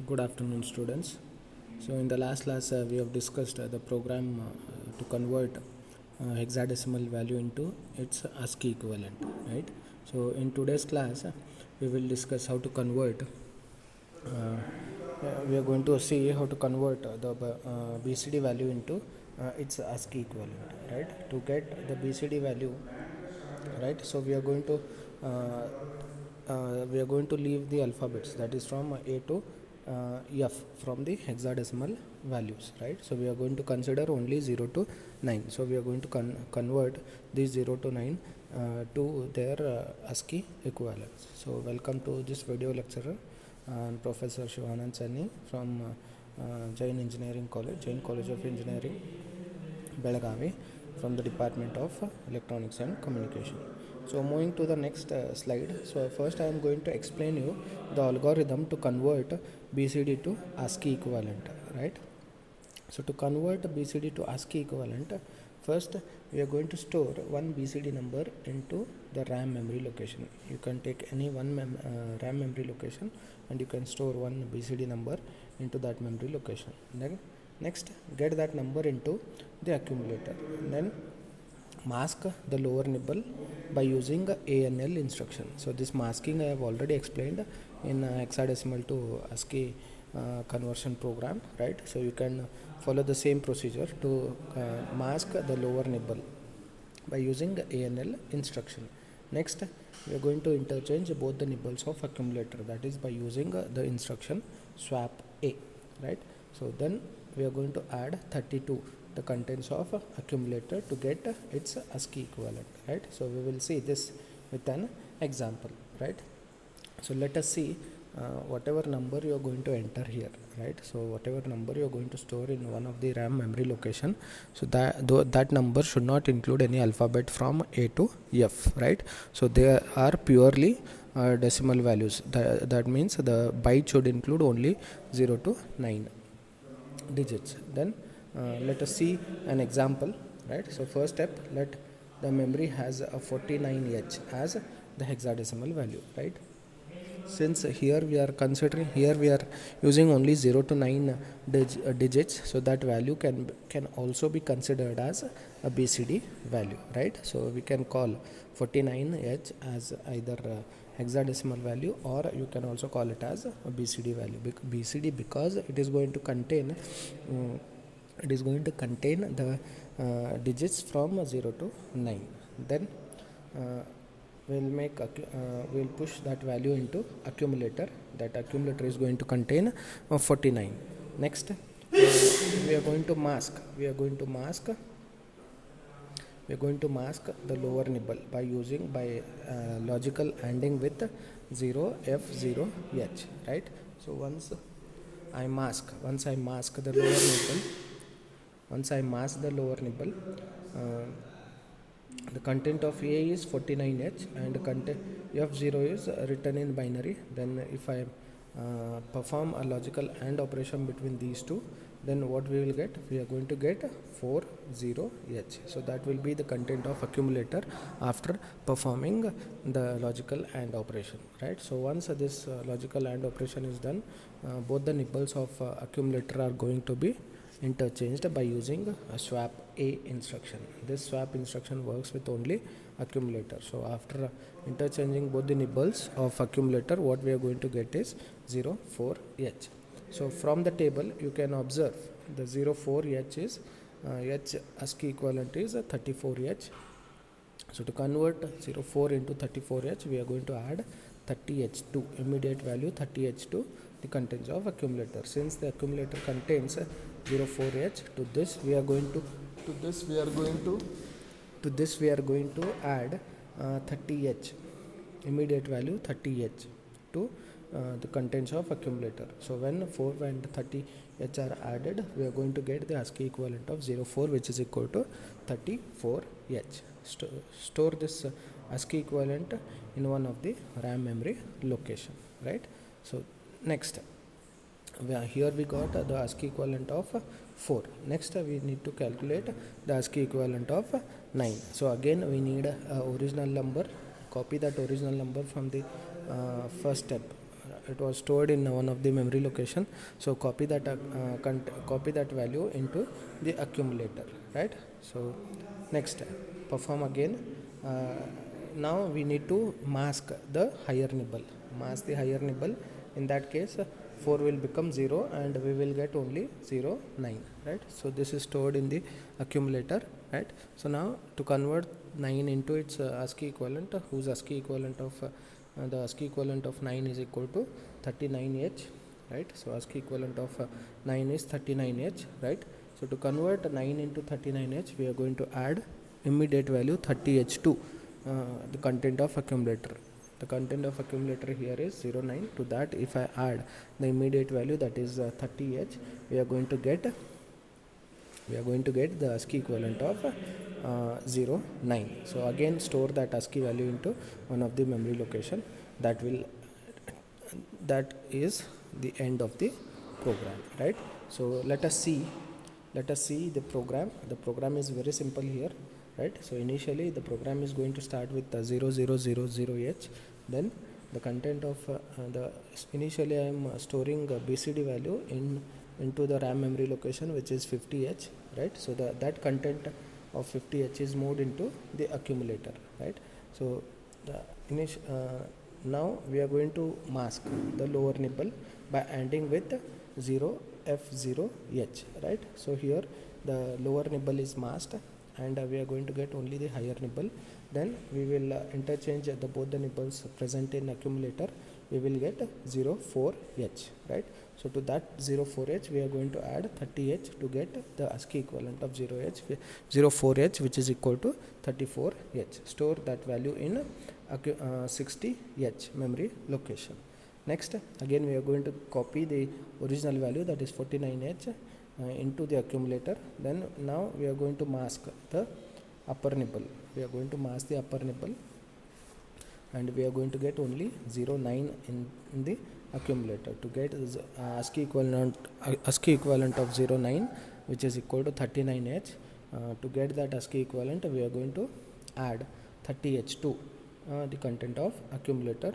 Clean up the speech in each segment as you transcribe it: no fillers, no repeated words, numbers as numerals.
Good afternoon, students. So, in the last class, we have discussed the program to convert hexadecimal value into its ASCII equivalent, right? So, in today's class, we will discuss how to convert. We are going to see how to convert the BCD value into its ASCII equivalent, right? To get the BCD value, right? So, we are going to leave the alphabets, that is from A to F from the hexadecimal values, right? So we are going to consider only 0 to 9. So we are going to convert these 0 to 9 to their ASCII equivalents. So welcome to this video lecturer, Professor Shivanand Chani from Jain College of Engineering, Belagavi, from the Department of Electronics and Communication. So moving to the next slide. So first I am going to explain you the algorithm to convert BCD to ASCII equivalent, right? So to convert BCD to ASCII equivalent, first we are going to store one BCD number into the RAM memory location. You can take any one RAM memory location and you can store one BCD number into that memory location. Then next get that number into the accumulator. Then mask the lower nibble by using ANL instruction. So this masking I have already explained in hexadecimal to ASCII conversion program, right? So you can follow the same procedure to mask the lower nibble by using ANL instruction. Next we are going to interchange both the nibbles of accumulator, that is by using the instruction swap A, right? So then we are going to add 32 the contents of accumulator to get its ASCII equivalent, right? So we will see this with an example, right? So let us see whatever number you are going to enter here, right? So whatever number you are going to store in one of the RAM memory location, so that number should not include any alphabet from A to F, right? So they are purely decimal values. That means the byte should include only 0 to 9 digits. Then let us see an example, right? So first step, let the memory has a 49H as the hexadecimal value, right? Since here we are using only 0 to 9 digits, so that value can also be considered as a BCD value, right? So we can call 49H as either hexadecimal value, or you can also call it as a BCD value. BCD because it is going to contain the digits from 0 to 9. Then we'll push that value into accumulator. That accumulator is going to contain 49. Next we are going to mask the lower nibble by using logical ANDing with 0F0H, right? So once I mask the lower nibble, the content of A is 49H and content F0 is written in binary. Then if I perform a logical AND operation between these two, then what we will get? We are going to get 40H. So that will be the content of accumulator after performing the logical AND operation, right? So once this logical AND operation is done, both the nibbles of accumulator are going to be interchanged by using a swap A instruction. This swap instruction works with only accumulator. So after interchanging both the nibbles of accumulator, what we are going to get is 04H. So from the table you can observe the 04H is H ASCII equivalent is 34H. So to convert 04 into 34H, we are going to add 30H to immediate value 30H to the contents of accumulator. Since the accumulator contains 04H, to this we are going to add 30H, immediate value 30H to the contents of accumulator. So when 4 and 30H are added, we are going to get the ASCII equivalent of 04, which is equal to 34H. Store this ASCII equivalent in one of the RAM memory location, right? So next, here we got the ASCII equivalent of 4. Next we need to calculate the ASCII equivalent of 9. So again we need original number. Copy that original number from the first step, it was stored in one of the memory location. So copy that copy that value into the accumulator, right? So next, perform again. Now we need to mask the higher nibble. Mask the higher nibble. In that case, 4 will become 0 and we will get only 0, 9, right? So this is stored in the accumulator, right? So now to convert 9 into its ASCII equivalent, whose ASCII equivalent of the ASCII equivalent of 9 is equal to 39H, right? So ASCII equivalent of 9 is 39H, right? So to convert 9 into 39H, we are going to add immediate value 30H to the content of accumulator. The content of accumulator here is 09. To that, if I add the immediate value, that is 30H, we are going to get the ASCII equivalent of 09. So again store that ASCII value into one of the memory location. That is the end of the program, right? So let us see the program. The program is very simple here, right? So initially the program is going to start with 0000H. Then the content of initially I am storing BCD value into the RAM memory location, which is 50H, right? So that content of 50H is moved into the accumulator, right? So now we are going to mask the lower nibble by ANDing with 0F0H, right? So here the lower nibble is masked and we are going to get only the higher nibble. Then we will interchange both the nibbles present in accumulator. We will get 04H, right? So to that 04H we are going to add 30H to get the ASCII equivalent of 04H, which is equal to 34H. Store that value in 60H memory location. Next, again we are going to copy the original value, that is 49H, into the accumulator. Then now we are going to mask the upper nibble. We are going to mask the upper nibble and we are going to get only 09 in the accumulator. To get ASCII equivalent of 09, which is equal to 39H, to get that ASCII equivalent we are going to add 30H to the content of accumulator.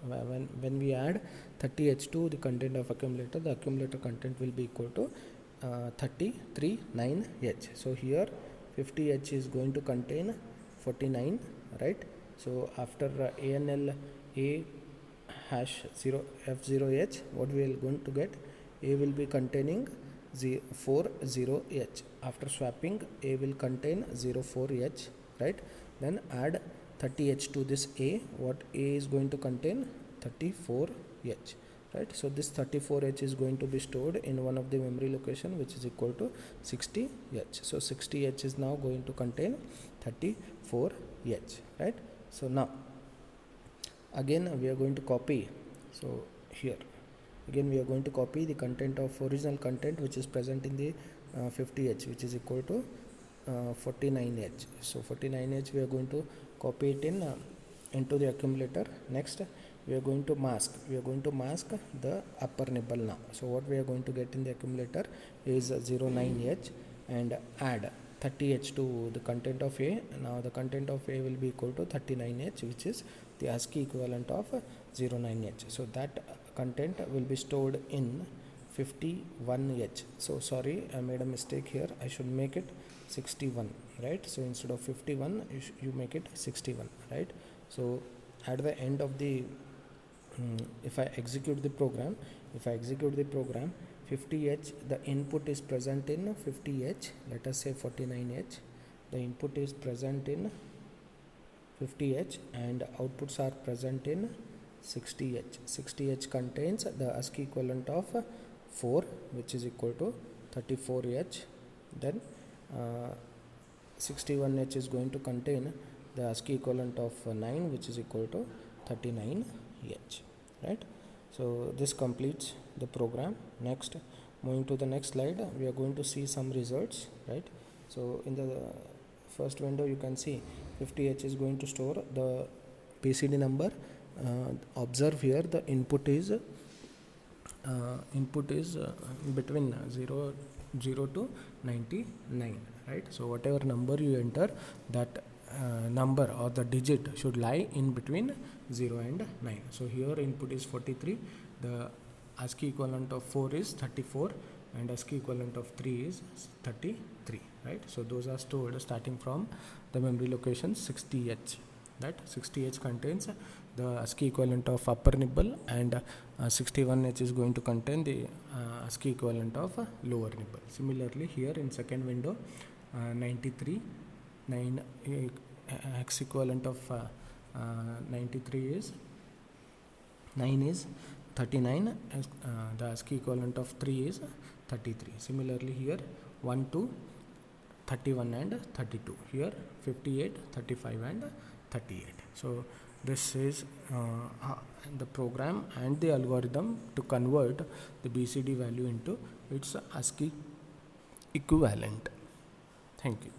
When we add 30H to the content of accumulator, the accumulator content will be equal to 339H. So here 50H is going to contain 49, right? So after ANL A hash 0F0H, what we are going to get? A will be containing 40H. After swapping, A will contain 04H, right? Then add 30H to this A. What A is going to contain? 34H, right? So this 34H is going to be stored in one of the memory location, which is equal to 60H. So 60H is now going to contain 34H, right? So now again we are going to copy. So here again we are going to copy the content of original content which is present in the 50H, which is equal to 49H. So 49H we are going to copy it into the accumulator. Next we are going to mask the upper nibble now. So what we are going to get in the accumulator is 09H and add 30H to the content of A. Now the content of A will be equal to 39H, which is the ASCII equivalent of 09H. So that content will be stored in 51H. So sorry, I made a mistake here. I should make it 61, right? So instead of 51 you make it 61, right? So at the end of the if I execute the program, 50H, the input is present in 50H, let us say 49H, the input is present in 50H and outputs are present in 60H. 60H contains the ASCII equivalent of 4, which is equal to 34H. Then 61H is going to contain the ASCII equivalent of 9, which is equal to 39H, right? So this completes the program. Next, moving to the next slide, we are going to see some results, right? So in the first window you can see 50H is going to store the PCD number. Observe here the input is between 0 to 99, right? So whatever number you enter, that number or the digit should lie in between 0 and 9. So here input is 43, the ASCII equivalent of 4 is 34, and ASCII equivalent of 3 is 33, right? So those are stored starting from the memory location 60H. That 60H contains the ASCII equivalent of upper nibble, and 61H is going to contain the ASCII equivalent of lower nibble. Similarly, here in second window, 93, 9 X equivalent of 93 is 9 is 39, the ASCII equivalent of 3 is 33. Similarly, here 1 to 31 and 32. Here 58, 35 and 38. So this is the program and the algorithm to convert the BCD value into its ASCII equivalent. Thank you.